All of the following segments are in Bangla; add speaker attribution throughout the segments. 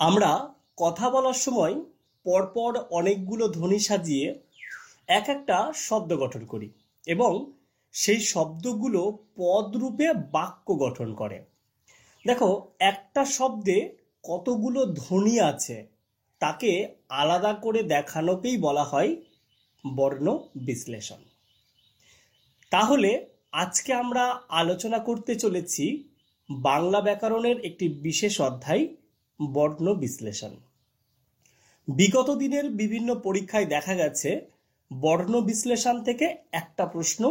Speaker 1: আমরা কথা বলার সময় পরপর অনেকগুলো ধ্বনি সাজিয়ে এক একটা শব্দ গঠন করি এবং সেই শব্দগুলো পদরূপে বাক্য গঠন করে। দেখো, একটা শব্দে কতগুলো ধ্বনি আছে তাকে আলাদা করে দেখানোকেই বলা হয় বর্ণ বিশ্লেষণ। তাহলে আজকে আমরা আলোচনা করতে চলেছি বাংলা ব্যাকরণের একটি বিশেষ অধ্যায়, বর্ণ বিশ্লেষণ। বিগত দিনের বিভিন্ন পরীক্ষায় দেখা গেছে বর্ণ বিশ্লেষণ থেকে একটা প্রশ্ন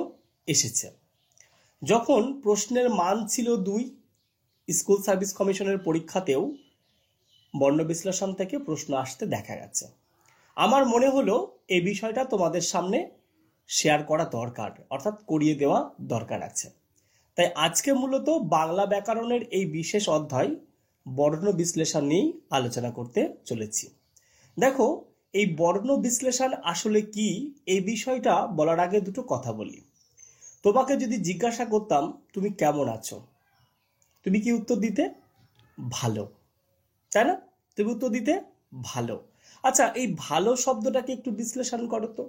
Speaker 1: এসেছে। যখন প্রশ্নের মান ছিল 2, স্কুল সার্ভিস কমিশনের পরীক্ষাতেও বর্ণ বিশ্লেষণ থেকে প্রশ্ন আসতে দেখা গেছে। আমার মনে হলো এই বিষয়টা তোমাদের সামনে শেয়ার করা দরকার, অর্থাৎ করিয়ে দেওয়া দরকার আছে। তাই আজকে মূলত বাংলা ব্যাকরণের এই বিশেষ অধ্যায় বর্ণ বিশ্লেষণ নিয়েই আলোচনা করতে চলেছি। দেখো, এই বর্ণ বিশ্লেষণ আসলে কি, এই বিষয়টা বলার আগে দুটো কথা বলি। তোমাকে যদি জিজ্ঞাসা করতাম তুমি কেমন আছো, তুমি কি উত্তর দিতে? ভালো, তাই না? তুমি উত্তর দিতে ভালো। আচ্ছা, এই ভালো শব্দটাকে একটু বিশ্লেষণ করো তো,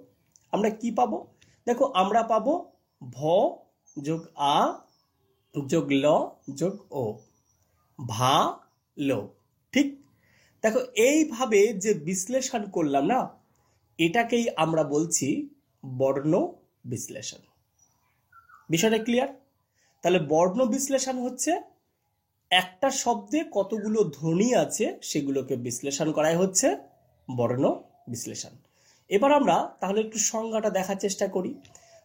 Speaker 1: আমরা কি পাবো? দেখো, আমরা পাবো ভ যোগ আ যোগ ল যোগ ও, ভালো। ঠিক? দেখো, এইভাবে যে বিশ্লেষণ করলাম না, এটাকেই আমরা বলছি বর্ণ বিশ্লেষণ। বিষয়টা ক্লিয়ার? তাহলে বর্ণ বিশ্লেষণ হচ্ছে একটা শব্দে কতগুলো ধ্বনি আছে সেগুলোকে বিশ্লেষণ করাই হচ্ছে বর্ণ বিশ্লেষণ। এবার আমরা তাহলে একটু সংজ্ঞাটা দেখার চেষ্টা করি।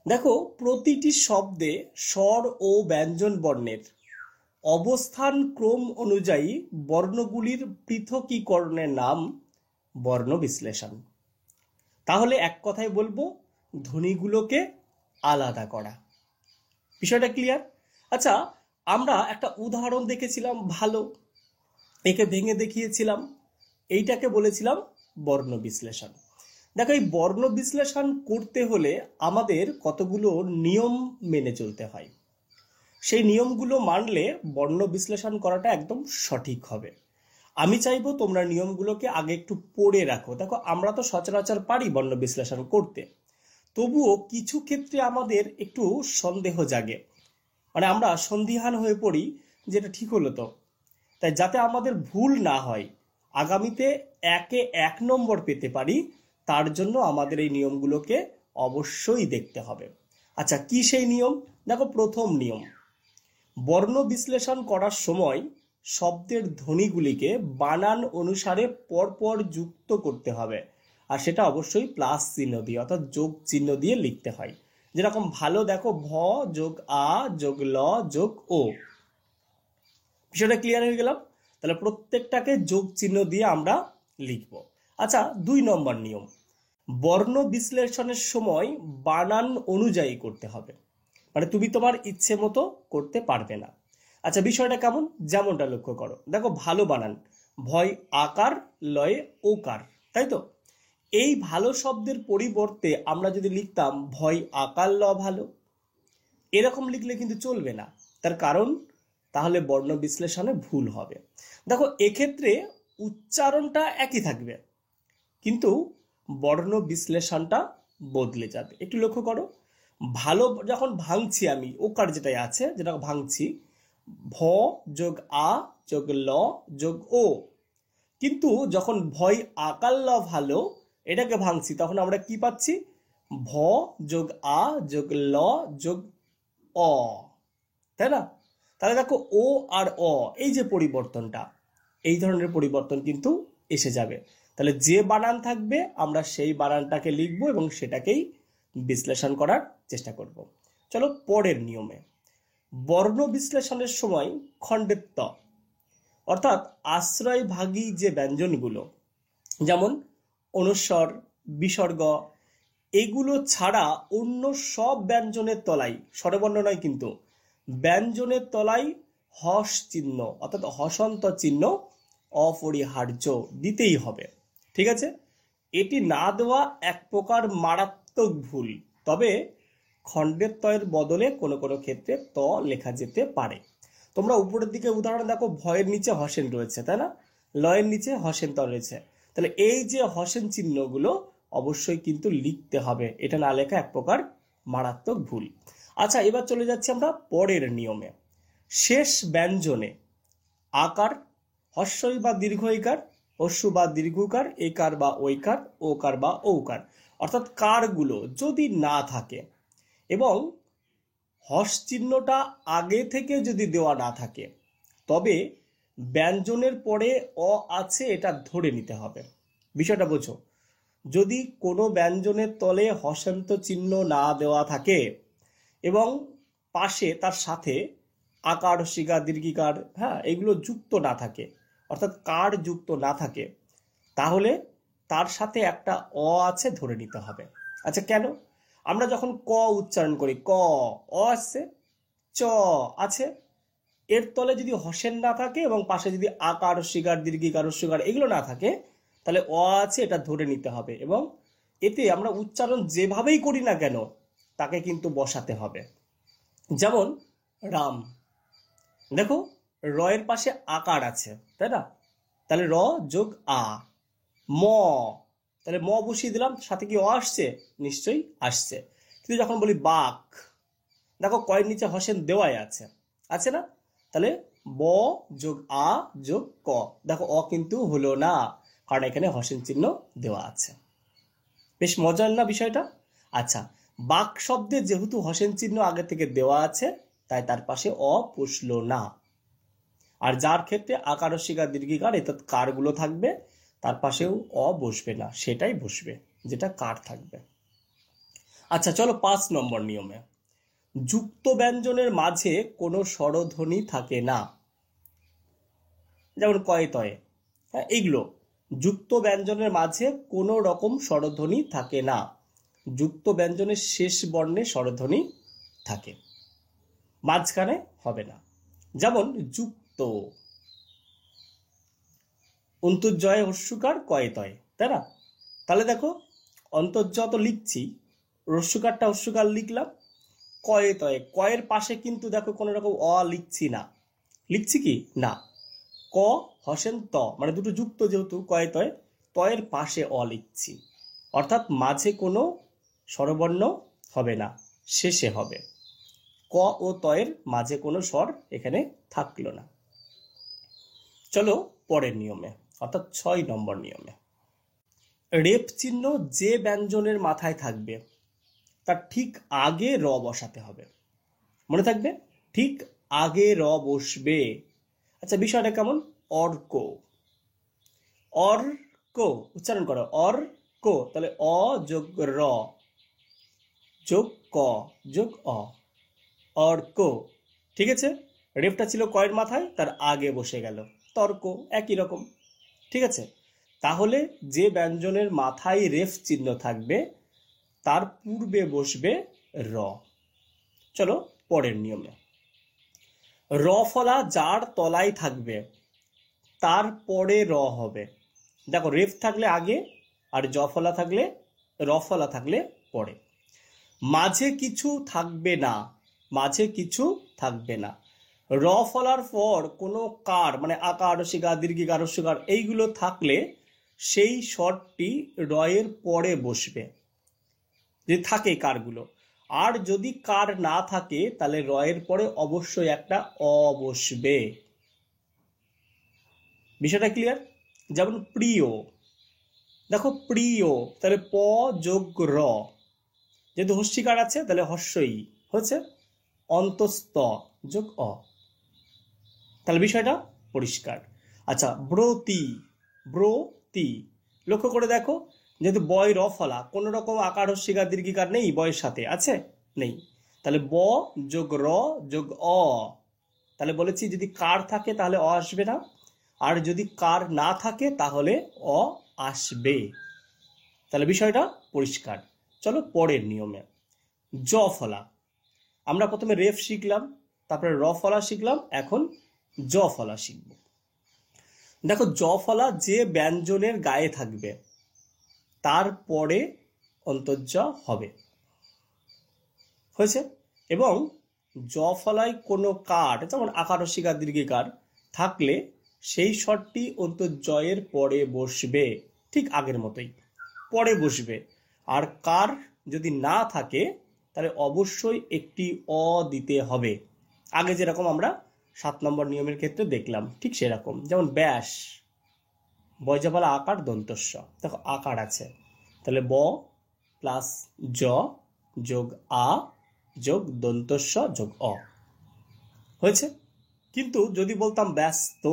Speaker 1: দেখো, প্রতিটি শব্দে স্বর ও ব্যঞ্জন বর্ণের অবস্থান ক্রম অনুযায়ী বর্ণগুলির পৃথকীকরণের নাম বর্ণ বিশ্লেষণ। তাহলে এক কথায় বলবো, ধ্বনিগুলোকে আলাদা করা। বিষয়টা ক্লিয়ার? আচ্ছা, আমরা একটা উদাহরণ দেখেছিলাম ভালো, একে ভেঙে দেখিয়েছিলাম, এইটাকে বলেছিলাম বর্ণ বিশ্লেষণ। দেখো, এই বর্ণ বিশ্লেষণ করতে হলে আমাদের কতগুলো নিয়ম মেনে চলতে হয়। সেই নিয়মগুলো মানলে বর্ণ বিশ্লেষণ করাটা একদম সঠিক হবে। আমি চাইবো তোমরা নিয়মগুলোকে আগে একটু পড়ে রাখো। দেখো, আমরা তো সচরাচর পারি বর্ণ বিশ্লেষণ করতে, তবুও কিছু ক্ষেত্রে আমাদের একটু সন্দেহ জাগে, মানে আমরা সন্দিহান হয়ে পড়ি যেটা ঠিক হলো তো। তাই যাতে আমাদের ভুল না হয়, আগামীতে 1-এ 1 নম্বর পেতে পারি, তার জন্য আমাদের এই নিয়মগুলোকে অবশ্যই দেখতে হবে। আচ্ছা, কি সেই নিয়ম? দেখো, প্রথম নিয়ম, বর্ণ বিশ্লেষণ করার সময় শব্দের ধ্বনিগুলিকে বানান অনুসারে পরপর যুক্ত করতে হবে, আর সেটা অবশ্যই প্লাস চিহ্ন দিয়ে, অর্থাৎ যোগ চিহ্ন দিয়ে লিখতে হয়। যেরকম ভালো, দেখো ভ যোগ আ যোগ ল যোগ ও। বিষয়টা ক্লিয়ার হয়ে গেলাম? তাহলে প্রত্যেকটাকে যোগ চিহ্ন দিয়ে আমরা লিখব। আচ্ছা, 2 নম্বর নিয়ম, বর্ণ বিশ্লেষণের সময় বানান অনুযায়ী করতে হবে, মানে তুমি তোমার ইচ্ছে মতো করতে পারবে না। আচ্ছা, বিষয়টা কেমন? যেমনটা লক্ষ্য করো, দেখো ভালো বানান, ভয় আকার লয়ে ওকার, তাই তো? এই ভালো শব্দের পরিবর্তে আমরা যদি লিখতাম ভয় আকার ল ভালো, এরকম লিখলে কিন্তু চলবে না। তার কারণ, তাহলে বর্ণ বিশ্লেষণে ভুল হবে। দেখো, এক্ষেত্রে উচ্চারণটা একই থাকবে, কিন্তু বর্ণ বিশ্লেষণটা বদলে যাবে। একটু লক্ষ্য করো, ভালো যখন ভাঙছি আমি, ওকার যেটাই আছে, যেটা ভাঙছি ভ যোগ আ যোগ ল যোগ ও, কিন্তু যখন ভয় আকার ল ভালো এটাকে ভাঙছি, তখন আমরা কি পাচ্ছি? ভ যোগ আ যোগ ল যোগ অ, তাই না? তাহলে দেখো, ও আর অ, এই যে পরিবর্তনটা, এই ধরনের পরিবর্তন কিন্তু এসে যাবে। তাহলে যে বানান থাকবে আমরা সেই বানানটাকে লিখবো এবং সেটাকেই বিশ্লেষণ করার চেষ্টা করব। চলো পরের নিয়মে, বর্ণ বিশ্লেষণের সময় খণ্ডের ত, অর্থাৎ আশ্রয়ভাগী যে ব্যঞ্জনগুলো, যেমন অনুস্বর, বিসর্গ, এগুলো ছাড়া অন্য সব ব্যঞ্জনের তলায়, স্বরবর্ণ নয় কিন্তু, ব্যঞ্জনের তলায় হস চিহ্ন অর্থাৎ হসন্ত চিহ্ন অপরিহার্য দিতেই হবে। ঠিক আছে? এটি না দেওয়া এক প্রকার মারাত্মক ভুল, তবে খণ্ডের তয়ের বদলে কোনো কোনো ক্ষেত্রে ত লেখা যেতে পারে। তোমরা উপরের দিকে উদাহরণ দেখো, ভয়ের নিচে হসেন রয়েছে, তাই না? লয়ের নিচে হসেন্ত রয়েছে। তাহলে এই যে হসেন চিহ্নগুলো অবশ্যই কিন্তু লিখতে হবে, এটা না লেখা এক প্রকার মারাত্মক ভুল। আচ্ছা, এবার চলে যাচ্ছি আমরা পরের নিয়মে। শেষ ব্যঞ্জনে আকার, হস্যই বা দীর্ঘইকার, হস্যু বা দীর্ঘকার, একার বা ঐকার, ওকার বা ঔকার অর্থাৎ কারগুলো যদি না থাকে এবং হস চিহ্নটা আগে থেকে যদি দেওয়া না থাকে, তবে ব্যঞ্জনের পরে অ আছে এটা ধরে নিতে হবে। বিষয়টা বোঝো, যদি কোনো ব্যঞ্জনের তলে হসন্ত চিহ্ন না দেওয়া থাকে এবং পাশে তার সাথে আকার, হস্যিকার, দীর্ঘিকার, হ্যাঁ, এগুলো যুক্ত না থাকে, অর্থাৎ কার যুক্ত না থাকে, তাহলে তার সাথে একটা অ আছে ধরে নিতে হবে। আচ্ছা, কেন? আমরা যখন ক উচ্চারণ করি, ক, অ আসছে, চ আছে, এর তলে যদি হসেন না থাকে এবং পাশে যদি আকার, হস্যিকার, দীর্ঘিকার, হস্যকার এগুলো না থাকে, তাহলে অ আছে এটা ধরে নিতে হবে এবং এতে আমরা উচ্চারণ যেভাবেই করি না কেন তাকে কিন্তু বসাতে হবে। যেমন রাম, দেখো রয়ের পাশে আকার আছে, তাই না? তাহলে র যোগ আ। ম, তাহলে ম বসিয়ে দিলাম, সাথে কি অ আসছে? নিশ্চয়ই আসছে। কিন্তু যখন বলি বাক, দেখো কয়ের নিচে হসেন দেওয়াই আছে, আছে না? তাহলে ব যোগ আ যোগ ক, দেখো অ কিন্তু হলো না, কারণ এখানে হসেন চিহ্ন দেওয়া আছে। বেশ মজার না বিষয়টা? আচ্ছা, বাক শব্দে যেহেতু হসেন চিহ্ন আগে থেকে দেওয়া আছে, তাই তার পাশে অ বসলো না। আর যার ক্ষেত্রে আকার, হস্যিকার, দীর্ঘিকার অর্থাৎ কারগুলো থাকবে, তার পাশেও অ বসবে না, সেটাই বসবে যেটা কার থাকবে। আচ্ছা, চলো 5 নম্বর নিয়মে। যুক্ত ব্যঞ্জনের মাঝে কোনো স্বরধ্বনি থাকে না, যেমন কয়ে তয়ে, হ্যাঁ, এইগুলো যুক্ত ব্যঞ্জনের মাঝে কোনো রকম স্বরধ্বনি থাকে না। যুক্ত ব্যঞ্জনের শেষ বর্ণে স্বরধ্বনি থাকে, মাঝখানে হবে না। যেমন যুক্ত, অন্তর্জয় হস্যকার কয়ে তয়ে, তাই না? তাহলে দেখো অন্তর্জ তো লিখছি, হস্যকারটা হস্যকার লিখলাম, কয়ে তয়ে, কয়ের পাশে কিন্তু দেখো কোনো রকম অ লিখছি না, লিখছি কি না, ক হসেন ত, মানে দুটো যুক্ত যেহেতু কয়ে তয়ে, তয়ের পাশে অ লিখছি, অর্থাৎ মাঝে কোনো স্বরবর্ণ হবে না, শেষে হবে। ক ও তয়ের মাঝে কোনো স্বর এখানে থাকলো না। চলো পরের নিয়মে, অর্থাৎ 6 নম্বর নিয়মে। রেপ চিহ্ন যে ব্যঞ্জনের মাথায় থাকবে তার ঠিক আগে র বসাতে হবে, মনে থাকবে, ঠিক আগে র বসবে। আচ্ছা, বিষয়টা কেমন? অর্ক, অর্ক উচ্চারণ করো, অর্ক, তাহলে অ যোগ র যোগ ক যোগ অ, অর্ক। ঠিক আছে, রেফটা ছিল কয়ের মাথায়, তার আগে বসে গেল, তর্ক একই রকম। ঠিক আছে, তাহলে যে ব্যঞ্জনের মাথায় রেফ চিহ্ন থাকবে তার পূর্বে বসবে র। চলো পরের নিয়মে। র ফলা যার তলায় থাকবে তার পরে র হবে। দেখো রেফ থাকলে আগে আর জ ফলা থাকলে, র ফলা থাকলে পরে। মাঝে কিছু থাকবে না, মাঝে কিছু থাকবে না। র ফলার পর কোনো কার, মানে আকার, হস্যিকার, দীর্ঘিকার, হস্যকার এইগুলো থাকলে সেই স্বরটি রয়ের পরে বসবে, যদি থাকে কারগুলো। আর যদি কার না থাকে তাহলে রয়ের পরে অবশ্যই একটা অ বসবে। বিষয়টা ক্লিয়ার? যেমন প্রিয়, দেখো প্রিয়, তাহলে প যোগ র, যেহেতু হস্যিকার আছে তাহলে হস্যই হচ্ছে, অন্তস্থ যোগ অ, তাহলে বিষয়টা পরিষ্কার। আচ্ছা, ব্রতি, ব্রতি, লক্ষ্য করে দেখো, যেহেতু বয় র ফলা, কোন রকম আকার, হস্যিকার, দীর্ঘিকার নেই বয়ের সাথে, আছে? নেই, তাহলে ব যোগ র যোগ অ, তাহলে বলেছি যদি কার থাকে তাহলে অ আসবে না, আর যদি কার না থাকে তাহলে অ আসবে। তাহলে বিষয়টা পরিষ্কার। চলো পরের নিয়মে। জ ফলা, আমরা প্রথমে রেফ শিখলাম, তারপরে র ফলা শিখলাম, এখন জ ফলা শিখব। দেখো জ ফলা যে ব্যঞ্জনের গায়ে থাকবে তারপরে অন্তর্জ হবে, হয়েছে? এবং জ ফলায় কোনো কার, যেমন আকার, হস্যিকার, দীর্ঘিকার থাকলে সেই স্বরটি অন্তর্জয়ের পরে বসবে, ঠিক আগের মতোই পরে বসবে। আর কার যদি না থাকে তাহলে অবশ্যই একটি অ দিতে হবে। আগে যেরকম আমরা 7 নম্বর নিয়মের ক্ষেত্রে দেখলাম, ঠিক সেরকম। যেমন ব্যাস, বজ্রফলা আকার দন্তস্ব, দেখো আকার আছে, তাহলে ব প্লাস জ যোগ আ যোগ দন্তস্ব যোগ অ হয়েছে। কিন্তু যদি বলতাম ব্যস্ত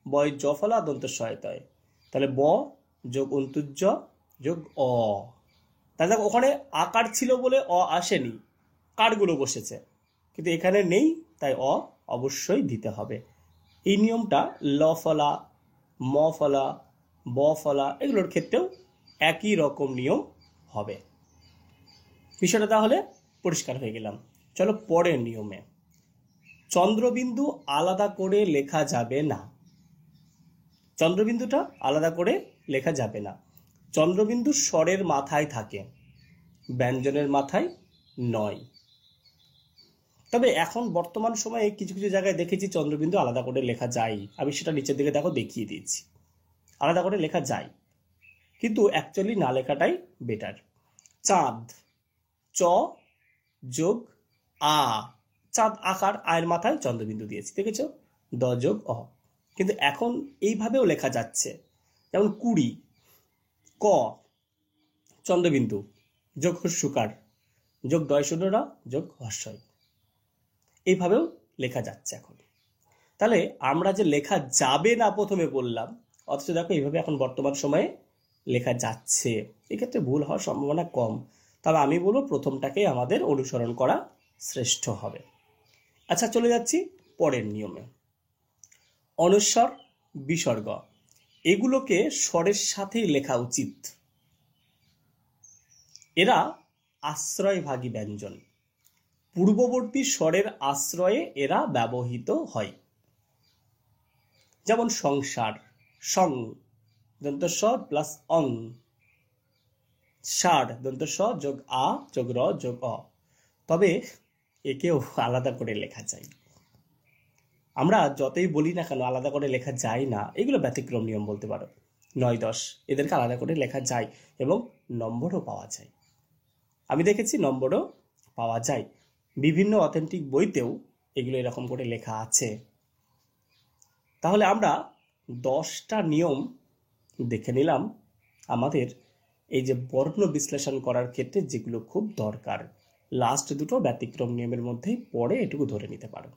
Speaker 1: বয় জফলা দন্তস্বয়তয়, তাহলে ব যোগ অন্তুজ যোগ অ। তাহলে দেখো ওখানে আকার ছিল বলে অ আসেনি, কারগুলো বসেছে, কিন্তু এখানে নেই, তাই অ অবশ্যই দিতে হবে। এই নিয়মটা ল ফলা, ম ফলা, ব ফলা এগুলোর ক্ষেত্রেও একই রকম নিয়ম হবে। বিষয়টা তাহলে পরিষ্কার হয়ে গেলাম। চলো পরের নিয়মে। চন্দ্রবিন্দু আলাদা করে লেখা যাবে না। চন্দ্রবিন্দুটা আলাদা করে লেখা যাবে না। চন্দ্রবিন্দু স্বরের মাথায় থাকে, ব্যঞ্জনের মাথায় নয়। তবে এখন বর্তমান সময়ে কিছু কিছু জায়গায় দেখেছি চন্দ্রবিন্দু আলাদা করে লেখা যায়। আমি সেটা নিচের দিকে দেখো দেখিয়ে দিয়েছি, আলাদা করে লেখা যায়, কিন্তু অ্যাকচুয়ালি না লেখাটাই বেটার। চাঁদ, চ যোগ আ, চাঁদ আকার, আয়ের মাথায় চন্দ্রবিন্দু দিয়েছি, দেখেছো, দ যোগ অ। কিন্তু এখন এইভাবেও লেখা যাচ্ছে, যেমন 20 ক চন্দ্রবিন্দু যোগ হস্যকার যোগ দয় শূন্যরা যোগ হর্ষয়, এইভাবেও লেখা যাচ্ছে এখন। তাহলে আমরা যে লেখা যাবে না প্রথমে বললাম, অথচ দেখো এইভাবে এখন বর্তমান সময়ে লেখা যাচ্ছে। এক্ষেত্রে ভুল হওয়ার সম্ভাবনা কম, তবে আমি বলবো প্রথমটাকে আমাদের অনুসরণ করা শ্রেষ্ঠ হবে। আচ্ছা, চলে যাচ্ছি পরের নিয়মে। অনুস্বর, বিসর্গ এগুলোকে স্বরের সাথেই লেখা উচিত। এরা আশ্রয়ভাগী ব্যঞ্জন, পূর্ববর্তী স্বরের আশ্রয়ে এরা ব্যবহৃত হয়। যেমন সংসার, সং দন্তস্ব প্লাস অং, সার দন্তস্ব যোগ আ যোগ র যোগ অ। তবে একেও আলাদা করে লেখা যায়। আমরা যতই বলি না কেন আলাদা করে লেখা যায় না, এগুলো ব্যতিক্রম নিয়ম বলতে পারো। 9-10 এদেরকে আলাদা করে লেখা যায় এবং নম্বরও পাওয়া যায়। আমি দেখেছি নম্বরও পাওয়া যায়, বিভিন্ন অথেন্টিক বইতেও এগুলো এরকম করে লেখা আছে। তাহলে আমরা 10টা নিয়ম দেখে নিলাম আমাদের এই যে বর্ণ বিশ্লেষণ করার ক্ষেত্রে যেগুলো খুব দরকার। লাস্ট দুটো ব্যতিক্রম নিয়মের মধ্যেই পড়ে, এটুকু ধরে নিতে পারো।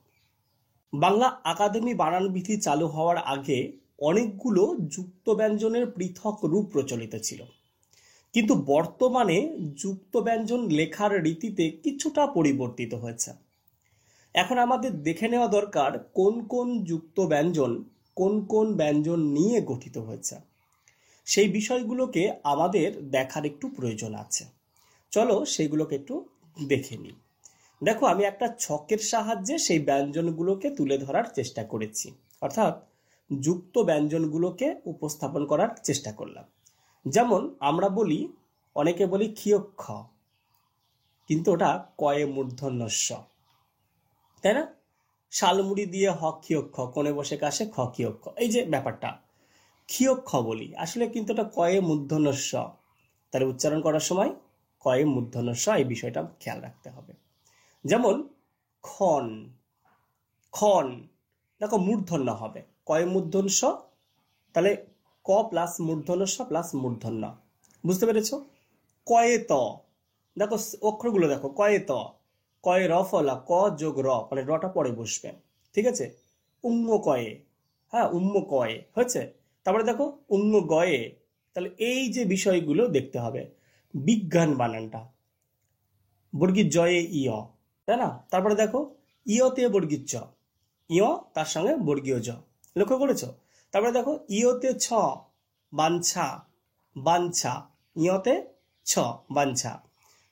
Speaker 1: বাংলা একাডেমি বানানবিধি চালু হওয়ার আগে অনেকগুলো যুক্ত ব্যঞ্জনের পৃথক রূপ প্রচলিত ছিল, কিন্তু বর্তমানে যুক্ত ব্যঞ্জন লেখার রীতিতে কিছুটা পরিবর্তিত হয়েছে। এখন আমাদের দেখে নেওয়া দরকার কোন কোন যুক্ত ব্যঞ্জন কোন কোন ব্যঞ্জন নিয়ে গঠিত হয়েছে। সেই বিষয়গুলোকে আমাদের দেখার একটু প্রয়োজন আছে। চলো সেগুলোকে একটু দেখে নিই। দেখো, আমি একটা ছকের সাহায্যে সেই ব্যঞ্জনগুলোকে তুলে ধরার চেষ্টা করেছি, অর্থাৎ যুক্ত ব্যঞ্জনগুলোকে উপস্থাপন করার চেষ্টা করলাম। যেমন আমরা বলি, অনেকে বলি ক্ষিয়ক্ষ, কিন্তু ওটা কয়ে মূর্ধন্যস্ব, তাই না? শালমুড়ি দিয়ে হ ক্ষিয়ক্ষ, কোণে বসে কাশে খ ক্ষিয়ক্ষ, এই যে ব্যাপারটা ক্ষিয়ক্ষ বলি, আসলে কিন্তু এটা কয়ে মূর্ধন্যস্ব। তাহলে উচ্চারণ করার সময় কয়ে মূর্ধন্যস্ব, এই বিষয়টা খেয়াল রাখতে হবে। যেমন খন, খন দেখো মূর্ধন্য হবে, কয়ে মূর্ধন্য, তাহলে ক প্লাস মূর্ধন্য প্লাস মূর্ধন্য, বুঝতে পেরেছো? কয়ে ত, দেখো অক্ষরগুলো দেখো, কয়ে ত, কয়ে র ফলা, ক যোগ র, মানে রটা পরে বসবে, ঠিক আছে? উম্ম কয়ে, হ্যাঁ উম্ম কয়ে হয়েছে। তারপরে দেখো উম্ম গয়ে, তাহলে এই যে বিষয়গুলো দেখতে হবে। বিজ্ঞান বানানটা, বর্গীর জয়ে ইয়, তাই না? তারপরে দেখো ইয়তে বর্গীর চ, ইয় তার সঙ্গে বর্গীয় জ, লক্ষ্য করেছো? তারপরে দেখো ইয়তে ছ, বাঞ্ছা, বাঞ্ছা, ইয়তে ছ, বাঞ্ছা।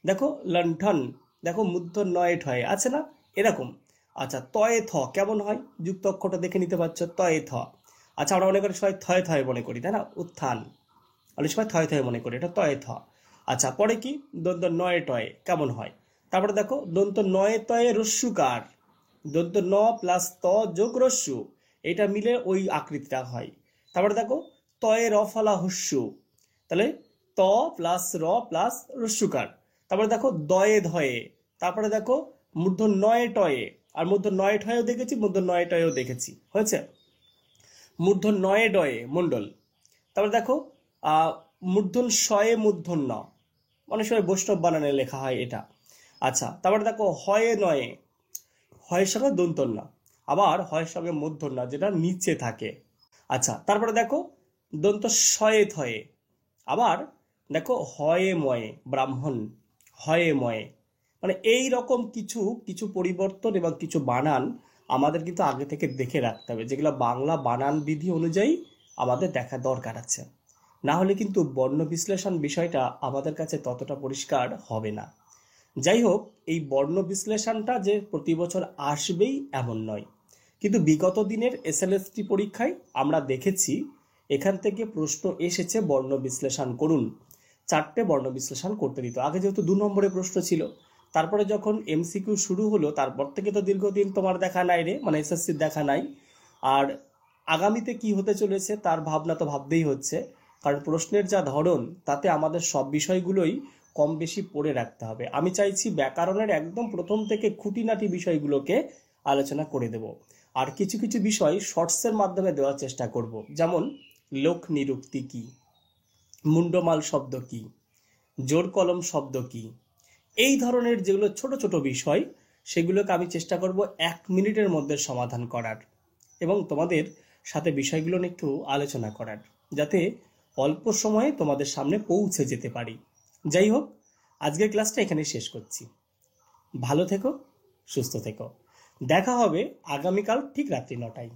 Speaker 1: দেখো লণ্ঠন, দেখো মূর্ধ নয় ঠয়ে আছে না, এরকম। আচ্ছা, তয়ে থ কেমন হয়, যুক্ত অক্ষরটা দেখে নিতে পারছো, তয়ে থ। আচ্ছা, আমরা মনে করি সবাই থয়ে থয়ে মনে করি, তাই না? উত্থান, অনেক সময় থয়ে থয়ে মনে করি, এটা তয়ে থ। আচ্ছা, পরে কি দন্ত নয়ে টয়ে কেমন হয়? তারপরে দেখো দন্ত নয়ে তয়ে রস্যুকার, দন্ত ন প্লাস ত যোগ রস্যু, এটা মিলে ওই আকৃতিটা হয়। তারপরে দেখো তয়ে র ফলা হস্যু, তাহলে ত প্লাস র প্লাস রস্যুকার। তারপরে দেখো দয়ে ধয়ে, তারপরে দেখো মূর্ধ নয়ে টয়ে, আর মূর্ধ নয়ে ঠয়েও দেখেছি, মূর্ধ নয়ে টয়েও দেখেছি, হয়েছে। মূর্ধ নয়ে ডয়ে মণ্ডল। তারপরে দেখো মূর্ধন শয়ে মূর্ধন্য, অনেক সময় বৈষ্ণব বানানে লেখা হয় এটা। আচ্ছা, তারপরে দেখো হয়ে নয়ে, হয়ের সঙ্গে দন্তন্য, আবার হয়ের সঙ্গে মূর্ধন্য যেটা নিচে থাকে। আচ্ছা, তারপরে দেখো দন্ত শয়ে থয়ে, আবার দেখো হয়ে ময়ে ব্রাহ্মণ, হয়ে ময়ে। মানে এই রকম কিছু কিছু পরিবর্তন এবং কিছু বানান আমাদের কিন্তু আগে থেকে দেখে রাখতে হবে, যেগুলো বাংলা বানান বিধি অনুযায়ী আমাদের দেখা দরকার আছে। না হলে কিন্তু বর্ণ বিশ্লেষণ বিষয়টা আমাদের কাছে ততটা পরিষ্কার হবে না। যাই হোক, এই বর্ণ বিশ্লেষণটা যে প্রতি বছর আসবেই এমন নয়, কিন্তু বিগত দিনের এসএলএসটি পরীক্ষায় আমরা দেখেছি এখান থেকে প্রশ্ন এসেছে বর্ণ বিশ্লেষণ করুন। 4টে বর্ণ বিশ্লেষণ করতে দিত আগে, যেহেতু 2 নম্বরে প্রশ্ন ছিল। তারপরে যখন এমসিকিউ শুরু হলো তারপর থেকে তো দীর্ঘদিন তোমার দেখা নাই রে, মানে এসএসসির দেখা নাই। আর আগামীতে কি হতে চলেছে তার ভাবনা তো ভাবতেই হচ্ছে, কারণ প্রশ্নের যা ধরন তাতে আমাদের সব বিষয়গুলোই কম বেশি পড়ে রাখতে হবে। আমি চাইছি ব্যাকরণের একদম প্রথম থেকে খুঁটিনাটি বিষয়গুলোকে আলোচনা করে দেব, আর কিছু কিছু বিষয় শর্টসের মাধ্যমে দেওয়ার চেষ্টা করব। যেমন লোক নিরুক্তি কি, মুন্ডমাল শব্দ কি, জোর কলম শব্দ কি, এই ধরনের যেগুলো ছোট ছোট বিষয় সেগুলোকে আমি চেষ্টা করব 1 মিনিটের মধ্যে সমাধান করার, এবং তোমাদের সাথে বিষয়গুলো নিয়ে একটু আলোচনা করার, যাতে অল্প সময়ে তোমাদের সামনে পৌঁছে যেতে পারি। যাই হোক, আজকের ক্লাসটা এখানে শেষ করছি। ভালো থেকো, সুস্থ থেকো। দেখা হবে আগামীকাল ঠিক রাত্রি 9টায়।